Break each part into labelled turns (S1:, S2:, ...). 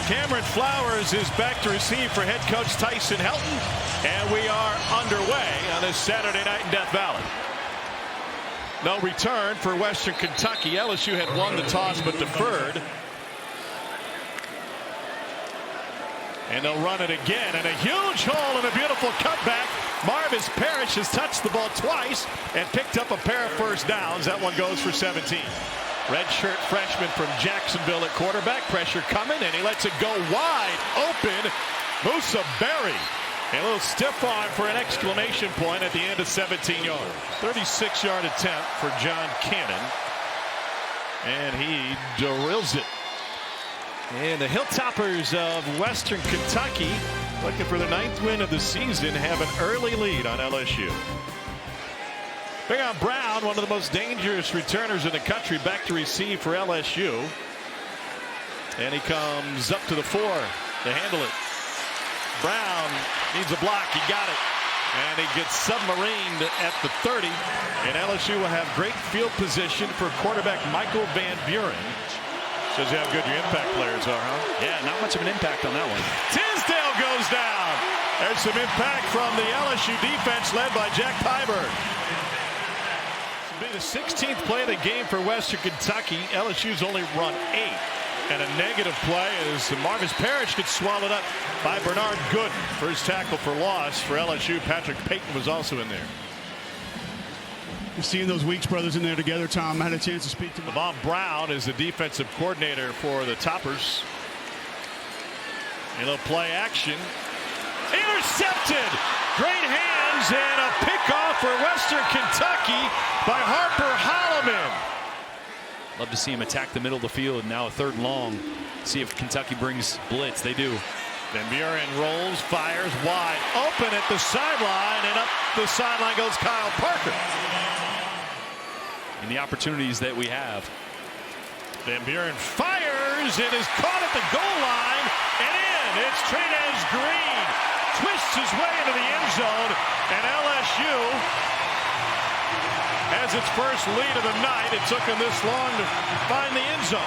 S1: Cameron Flowers is back to receive for head coach Tyson Helton, and we are underway on this Saturday night in Death Valley. No return for Western Kentucky. LSU had won the toss but deferred. And they'll run it again, and a huge hole and a beautiful cutback. Marvis Parrish has touched the ball twice and picked up a pair of first downs. That one goes for 17. Redshirt freshman from Jacksonville at quarterback. Pressure coming, and he lets it go wide open. Musa Berry. A little stiff arm for an exclamation point at the end of 17 yards. 36-yard attempt for John Cannon. And he drills it. And the Hilltoppers of Western Kentucky, looking for the 9th win of the season, have an early lead on LSU. Bring on Brown, one of the most dangerous returners in the country, back to receive for LSU. And he comes up to the 4 to handle it. Brown needs a block. He got it. And he gets submarined at the 30. And LSU will have great field position for quarterback Michael Van Buren. Shows you how good your impact players are, huh?
S2: Yeah, not much of an impact on that one.
S1: Tisdale goes down. There's some impact from the LSU defense led by Jack Pyberg. This will be the 16th play of the game for Western Kentucky. LSU's only run 8. And a negative play as Marvis Parrish gets swallowed up by Bernard Gooden. First tackle for loss for LSU. Patrick Payton was also in there.
S3: You're seeing those Weeks brothers in there together, Tom. I had a chance to speak to them.
S1: Bob Brown is the defensive coordinator for the Toppers. A little play action. Intercepted. Great hands and a pickoff for Western Kentucky by Harper Holloman.
S2: Love to see him attack the middle of the field. Now a 3rd and long. See if Kentucky brings blitz. They do.
S1: Then Buren rolls, fires wide open at the sideline, and up the sideline goes Kyle Parker.
S2: And the opportunities that we have.
S1: Van Buren fires and is caught at the goal line and in. It's Trey'Daz Green twists his way into the end zone, and LSU has its first lead of the night. It took him this long to find the end zone.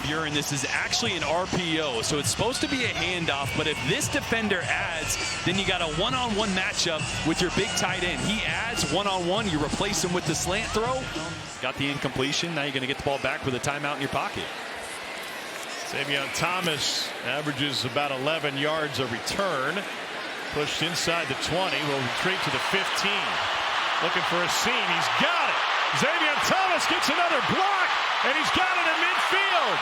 S2: Buren, this is actually an RPO, so it's supposed to be a handoff, but if this defender adds, then you got a one-on-one matchup with your big tight end. He adds one-on-one, you replace him with the slant throw. Got the incompletion. Now you're going to get the ball back with a timeout in your pocket.
S1: Damian Thomas averages about 11 yards a return. Pushed inside the 20, will retreat to the 15. Looking for a seam, he's got it. Damian Thomas gets another block, and he's got it in midfield.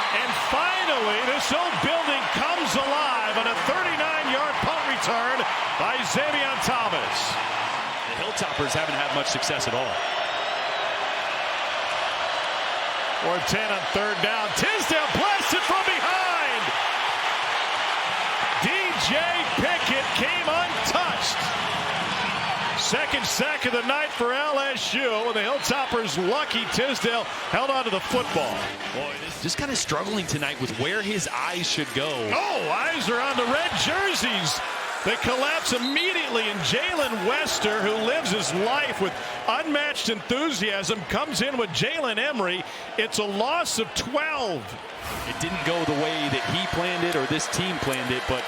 S1: And finally, this old building comes alive on a 39-yard punt return by Damian Thomas.
S2: The Hilltoppers haven't had much success at all.
S1: 4th 10 on 3rd down. Tisdale blasted from behind. DJ Pickett came untouched. 2nd sack of the night for LSU, and the Hilltoppers lucky Tisdale held onto the football.
S2: Boy, just kind of struggling tonight with where his eyes should go.
S1: Oh, eyes are on the red jerseys. They collapse immediately, and Jalen Wester, who lives his life with unmatched enthusiasm, comes in with Jalen Emery. It's a loss of 12.
S2: It didn't go the way that he planned it or this team planned it, but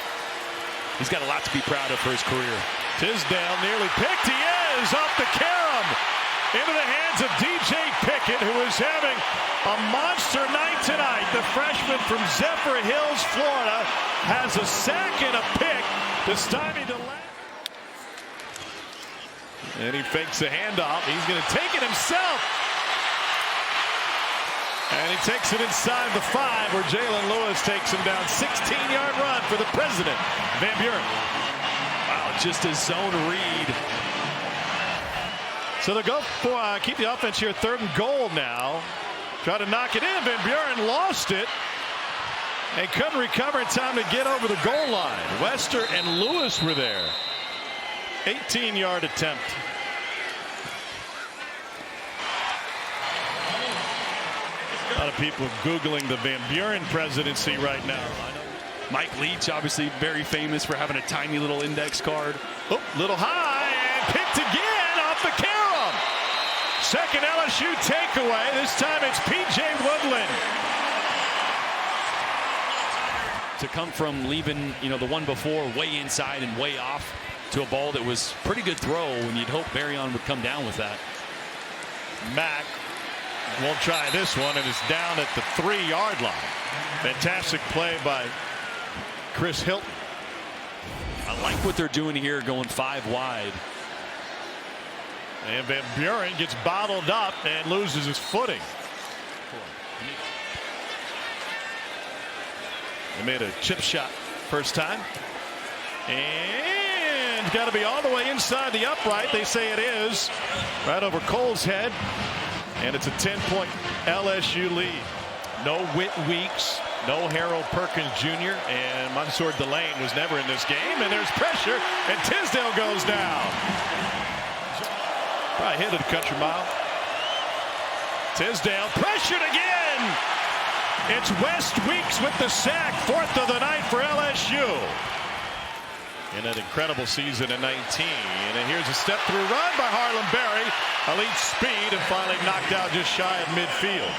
S2: he's got a lot to be proud of for his career.
S1: Tisdale nearly picked. He is off the carom into the hands of DJ Pickett, who is having a monster night tonight. The freshman from Zephyr Hills, Florida, has a sack and a pick to stymie the left. And he fakes the handoff. He's going to take it himself. And he takes it inside the 5, where Jalen Lewis takes him down. 16-yard run for the president, Van Buren.
S2: Wow, just a zone read.
S1: So they'll go for keep the offense here, 3rd and goal now. Try to knock it in. Van Buren lost it and couldn't recover in time to get over the goal line. Wester and Lewis were there. 18-yard attempt. A lot of people Googling the Van Buren presidency right now.
S2: Mike Leach, obviously very famous for having a tiny little index card.
S1: Oh, little high and picked again off the carom. Second LSU takeaway. This time it's P.J. Woodland.
S2: To come from leaving, the one before way inside and way off to a ball that was pretty good throw, when you'd hope Buren would come down with that.
S1: Mack won't try this one, and is down at the 3-yard line. Fantastic play by Chris Hilton.
S2: I like what they're doing here, going 5 wide.
S1: And Van Buren gets bottled up and loses his footing. They made a chip shot first time. And got to be all the way inside the upright. They say it is. Right over Cole's head. And it's a 10-point LSU lead. No Whit Weeks. No Harold Perkins Jr. And Mansour Delane was never in this game. And there's pressure. And Tisdale goes down. Probably hit it a country mile. Tisdale pressured again. It's West Weeks with the sack. 4th of the night for LSU. In an incredible season in 19. And then here's a step-through run by Harlem Berry. Elite speed and finally knocked out just shy of midfield.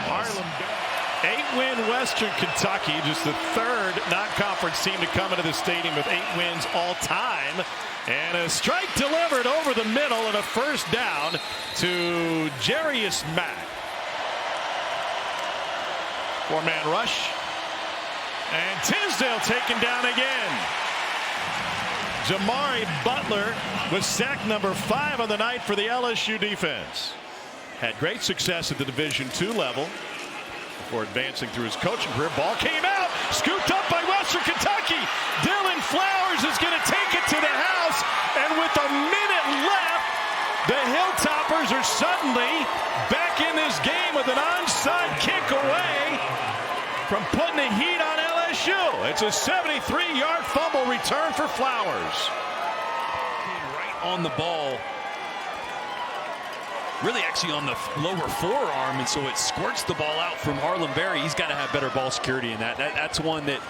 S1: Harlem Berry. 8-win Western Kentucky. Just the 3rd non-conference team to come into the stadium with 8 wins all time. And a strike delivered over the middle and a first down to Jarius Mack. 4-man rush. And Tisdale taken down again. Jamari Butler was sack number 5 on the night for the LSU defense. Had great success at the Division II level before advancing through his coaching career. Ball came out, scooped up by Western Kentucky. Dylan Flowers is going to take it to the house. And with a minute left, the Hilltoppers are suddenly back in this game with an onside kick away from putting the heat on LSU. It's a 73-yard fumble return for Flowers.
S2: Right on the ball. Really actually on the lower forearm, and so it squirts the ball out from Harlem Berry. He's got to have better ball security in that. That's one that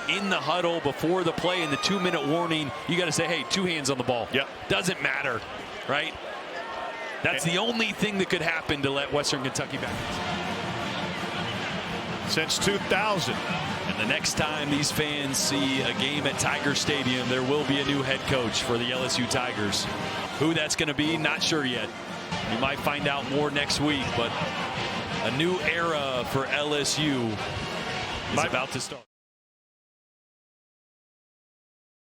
S2: in the huddle before the play in the 2-minute warning, you got to say, hey, 2 hands on the ball.
S1: Yep.
S2: Doesn't matter, right? That's the only thing that could happen to let Western Kentucky back.
S1: Since 2000.
S2: And the next time these fans see a game at Tiger Stadium, there will be a new head coach for the LSU Tigers. Who that's going to be, not sure yet. We might find out more next week, but a new era for LSU is about to start.